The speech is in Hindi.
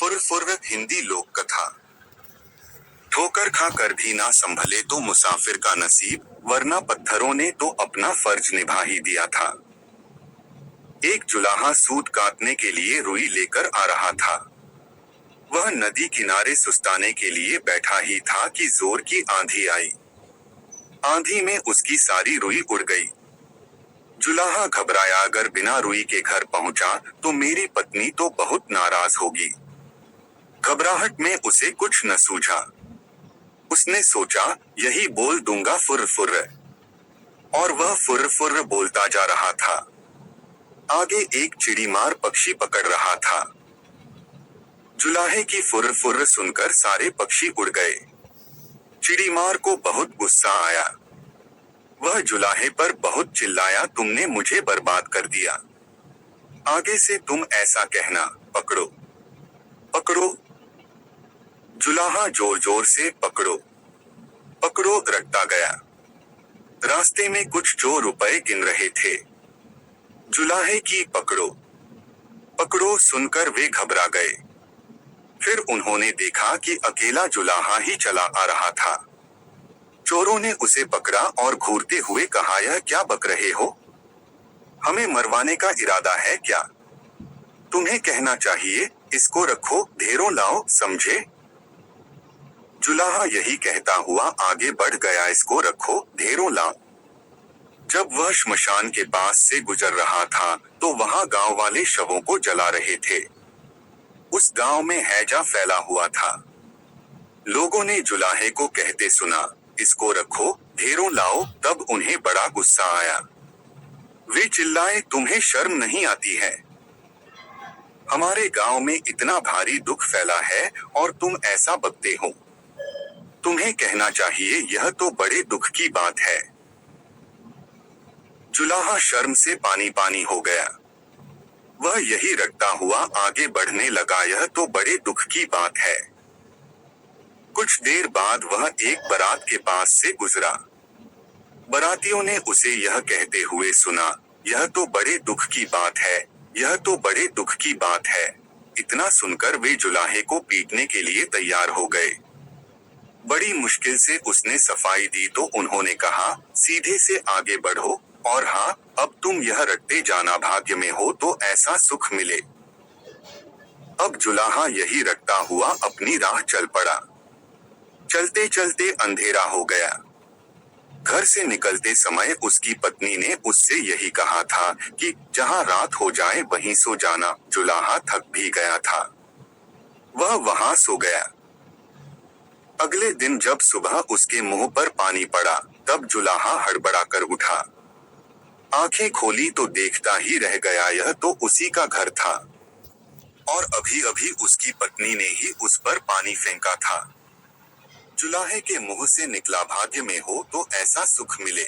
फुर हिंदी लोक कथा। ठोकर खा कर भी ना संभले तो मुसाफिर का नसीब, वरना पत्थरों ने तो अपना फर्ज निभा ही दिया था। एक जुलाहा सूत काटने के लिए रुई लेकर आ रहा था। वह नदी किनारे सुस्ताने के लिए बैठा ही था कि जोर की आंधी आई। आंधी में उसकी सारी रुई उड़ गई। जुलाहा घबराया, अगर बिना रुई के घर पहुंचा तो मेरी पत्नी तो बहुत नाराज होगी। घबराहट में उसे कुछ न सूझा। उसने सोचा, यही बोल दूंगा फुर। और वह फुर बोलता जा रहा था। आगे एक चिड़ीमार पक्षी पकड़ रहा था। जुलाहे की फुर सुनकर सारे पक्षी उड़ गए। चिड़ीमार को बहुत गुस्सा आया। वह जुलाहे पर बहुत चिल्लाया, तुमने मुझे बर्बाद कर दिया। आगे से तुम ऐसा कहना, पकड़ो पकड़ो। जुलाहा जोर जोर से पकड़ो पकड़ो रटता गया। रास्ते में कुछ चोर रुपए गिन रहे थे। जुलाहे की पकड़ो पकड़ो सुनकर वे घबरा गए। फिर उन्होंने देखा कि अकेला जुलाहा ही चला आ रहा था। चोरों ने उसे पकड़ा और घूरते हुए कहा, यह क्या बक रहे हो? हमें मरवाने का इरादा है क्या? तुम्हें कहना चाहिए, इसको रखो, ढेरों लाओ, समझे? जुलाहा यही कहता हुआ आगे बढ़ गया, इसको रखो, ढेरों लाओ। जब वह श्मशान के पास से गुजर रहा था तो वहां गांव वाले शवों को जला रहे थे। उस गांव में हैजा फैला हुआ था। लोगों ने जुलाहे को कहते सुना, इसको रखो, ढेरों लाओ। तब उन्हें बड़ा गुस्सा आया। वे चिल्लाए, तुम्हें शर्म नहीं आती है? हमारे गांव में इतना भारी दुख फैला है और तुम ऐसा बकते हो। तुम्हें कहना चाहिए, यह तो बड़े दुख की बात है। जुलाहा शर्म से पानी पानी हो गया। वह यही रटता हुआ आगे बढ़ने लगा, यह तो बड़े दुख की बात है। कुछ देर बाद वह एक बारात के पास से गुजरा। बारातियों ने उसे यह कहते हुए सुना, यह तो बड़े दुख की बात है, यह तो बड़े दुख की बात है। इतना सुनकर वे जुलाहे को पीटने के लिए तैयार हो गए। बड़ी मुश्किल से उसने सफाई दी तो उन्होंने कहा, सीधे से आगे बढ़ो, और हाँ, अब तुम यह रटते जाना, भाग्य में हो तो ऐसा सुख मिले। अब जुलाहा यही रटता हुआ अपनी राह चल पड़ा। चलते चलते अंधेरा हो गया। घर से निकलते समय उसकी पत्नी ने उससे यही कहा था कि जहाँ रात हो जाए वहीं सो जाना। जुलाहा थक भी गया था। वह वहां सो गया। अगले दिन जब सुबह उसके मुंह पर पानी पड़ा, तब जुलाहा हड़बड़ा कर उठा। आंखें खोली तो देखता ही रह गया, यह तो उसी का घर था और अभी अभी उसकी पत्नी ने ही उस पर पानी फेंका था। जुलाहे के मुंह से निकला, भाग्य में हो तो ऐसा सुख मिले।